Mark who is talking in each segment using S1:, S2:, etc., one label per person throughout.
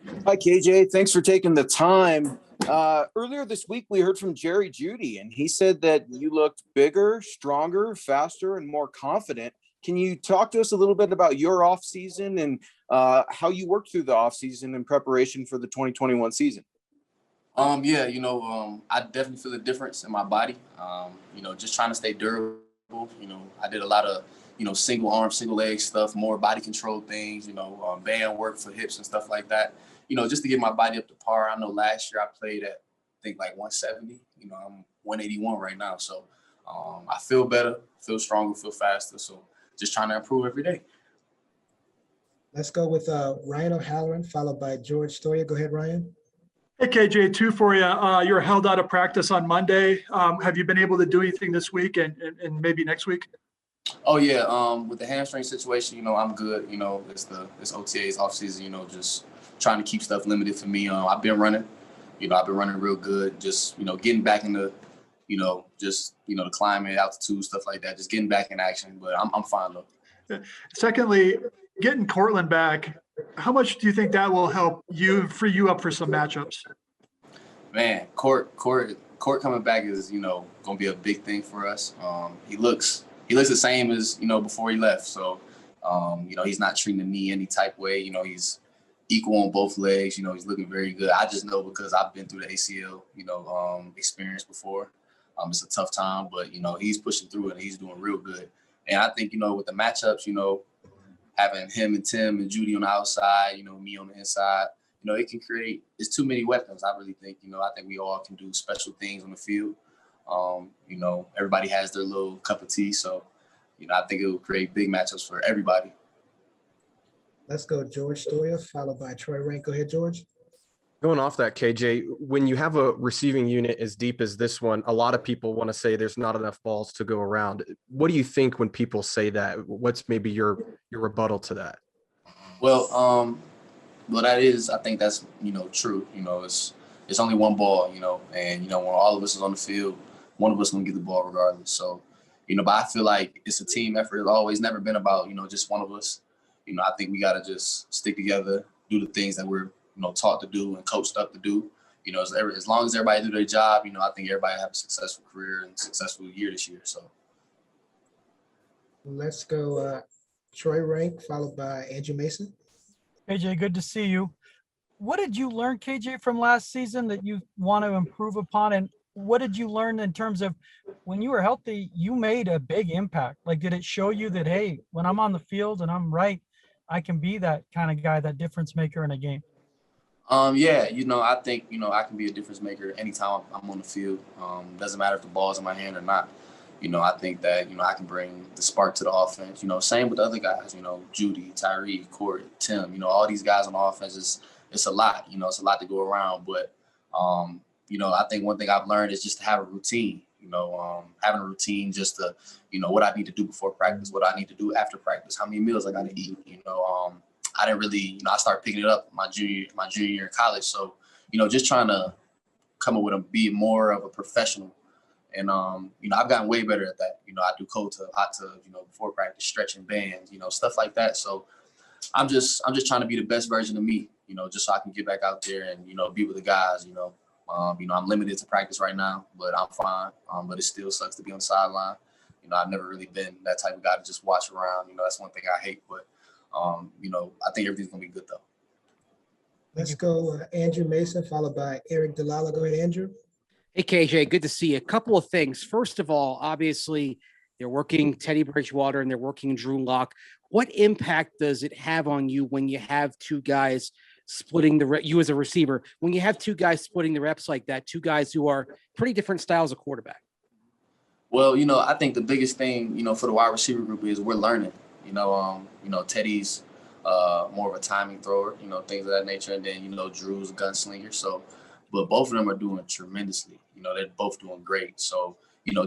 S1: Hi, KJ. Thanks for taking the time. Earlier this week, we heard from Jerry Jeudy, and he said that you looked bigger, stronger, faster, and more confident. Can you talk to us a little bit about your offseason and how you worked through the offseason in preparation for the 2021 season?
S2: I definitely feel a difference in my body. Just trying to stay durable. I did a lot of, single arm, single leg stuff, more body control things, band work for hips and stuff like that, just to get my body up to par. I know last year I played at, I think, like 170. I'm 181 right now. So I feel better, feel stronger, feel faster. So just trying to improve every day.
S3: Let's go with Ryan O'Halloran, followed by George Stoya. Go ahead, Ryan.
S4: Hey, KJ, two for you. You're held out of practice on Monday. Have you been able to do anything this week and maybe next week?
S2: Oh, yeah. With the hamstring situation, I'm good. It's OTA's offseason, just trying to keep stuff limited for me. I've been running. I've been running real good. Just, getting back into, the climate, altitude, stuff like that. Just getting back in action. But I'm fine, though.
S4: Secondly, getting Cortland back, how much do you think that will help you, free you up for some matchups?
S2: Man, Court coming back is, going to be a big thing for us. He looks the same as, before he left. So, he's not treating the knee any type way. He's equal on both legs. He's looking very good. I just know because I've been through the ACL, experience before. It's a tough time, but, he's pushing through it and he's doing real good. And I think, with the matchups, having him and Tim and Jeudy on the outside, me on the inside, it can create, it's too many weapons. I really think, I think we all can do special things on the field. Everybody has their little cup of tea. So, I think it will create big matchups for everybody.
S3: Let's go George Stoya, followed by Troy Rank. Go ahead, George.
S5: Going off that, KJ, when you have a receiving unit as deep as this one, a lot of people want to say there's not enough balls to go around. What do you think when people say that? What's maybe your rebuttal to that?
S2: Well, that is, I think that's, true. It's only one ball, and, when all of us is on the field, one of us going to get the ball regardless. So, but I feel like it's a team effort. It's always never been about, just one of us. I think we got to just stick together, do the things that we're, taught to do and coached up to do. As long as everybody do their job, I think everybody have a successful career and successful year this year. So
S3: let's go Troy Rank, followed by Andrew Mason.
S6: KJ, good to see you. What did you learn, KJ, from last season that you want to improve upon? And what did you learn in terms of when you were healthy, you made a big impact? Like, did it show you that, hey, when I'm on the field and I'm right, I can be that kind of guy, that difference maker in a game?
S2: I think, I can be a difference maker anytime I'm on the field. Doesn't matter if the ball's in my hand or not. I think that, I can bring the spark to the offense. Same with the other guys, Jeudy, Tyree, Corey, Tim, all these guys on the offense, it's a lot, it's a lot to go around. But, I think one thing I've learned is just to have a routine, having a routine just to, what I need to do before practice, what I need to do after practice, how many meals I got to eat, I didn't really, I started picking it up my junior year in college. So, just trying to come up with be more of a professional. And, I've gotten way better at that. I do cold tub, hot tub, before practice, stretching bands, stuff like that. So I'm just trying to be the best version of me, just so I can get back out there and, be with the guys, I'm limited to practice right now, but I'm fine. But it still sucks to be on the sideline. I've never really been that type of guy to just watch around. That's one thing I hate, but I think everything's gonna be good though.
S3: Let's go Andrew Mason, followed by Eric Delala. Go ahead, Andrew.
S7: Hey, KJ, good to see you. A couple of things. First of all, obviously, they're working Teddy Bridgewater and they're working Drew Lock. What impact does it have on you when you have two guys splitting you as a receiver, when you have two guys splitting the reps like that, two guys who are pretty different styles of quarterback?
S2: Well, I think the biggest thing, for the wide receiver group is we're learning. Teddy's more of a timing thrower, things of that nature. And then, Drew's a gunslinger. So, but both of them are doing tremendously. They're both doing great. So,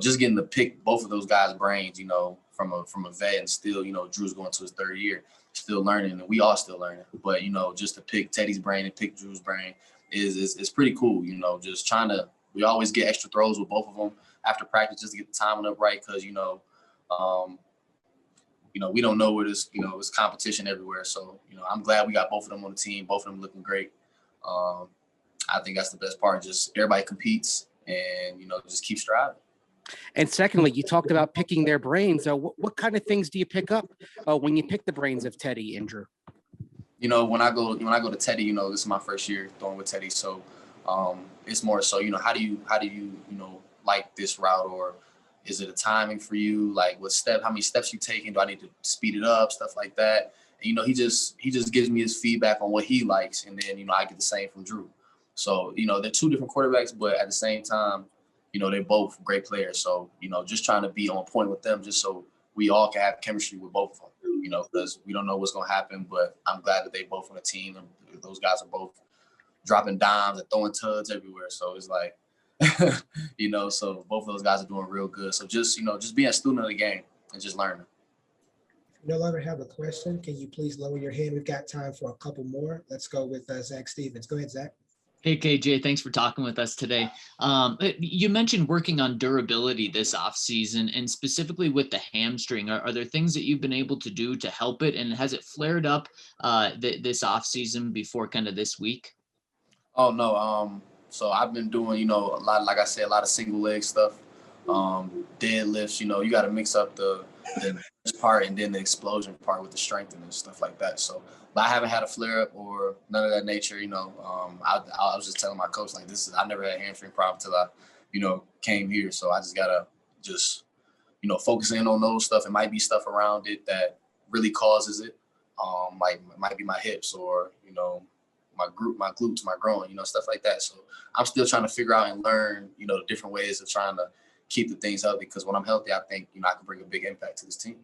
S2: just getting to pick both of those guys' brains, from a vet, and still, Drew's going to his third year, still learning, and we all still learning. But, just to pick Teddy's brain and pick Drew's brain is pretty cool. Just trying to, we always get extra throws with both of them after practice just to get the timing up right, because, we don't know where this, it's competition everywhere. So, I'm glad we got both of them on the team, both of them looking great. I think that's the best part. Just everybody competes and, just keep striving.
S7: And secondly, you talked about picking their brains. What kind of things do you pick up when you pick the brains of Teddy and Drew?
S2: When I go to Teddy, this is my first year throwing with Teddy, so it's more so, how do you like this route, or is it a timing for you? Like how many steps you taking? Do I need to speed it up? Stuff like that. And, he just gives me his feedback on what he likes, and then I get the same from Drew. So they're two different quarterbacks, but at the same time, they're both great players. So just trying to be on point with them, just so we all can have chemistry with both of them. Because we don't know what's going to happen, but I'm glad that they both on the team. And those guys are both dropping dimes and throwing tuds everywhere. So it's like, so both of those guys are doing real good. So just being a student of the game and just learning.
S3: If you no longer have a question, can you please lower your hand? We've got time for a couple more. Let's go with Zach Stevens. Go ahead, Zach.
S8: Hey, KJ, thanks for talking with us today. You mentioned working on durability this offseason, and specifically with the hamstring. Are there things that you've been able to do to help it? And has it flared up this offseason before kind of this week?
S2: Oh, no. So I've been doing, a lot, like I said, a lot of single leg stuff, deadlifts. You got to mix up the part and then the explosion part with the strength and stuff like that. So, but I haven't had a flare up or none of that nature. I was just telling my coach, like, I never had a hamstring problem until I, came here. So I just gotta focus in on those stuff. It might be stuff around it that really causes it. Like it might be my hips or my glutes, my groin, stuff like that. So I'm still trying to figure out and learn, different ways of trying to keep the things healthy. Because when I'm healthy, I think I can bring a big impact to this team.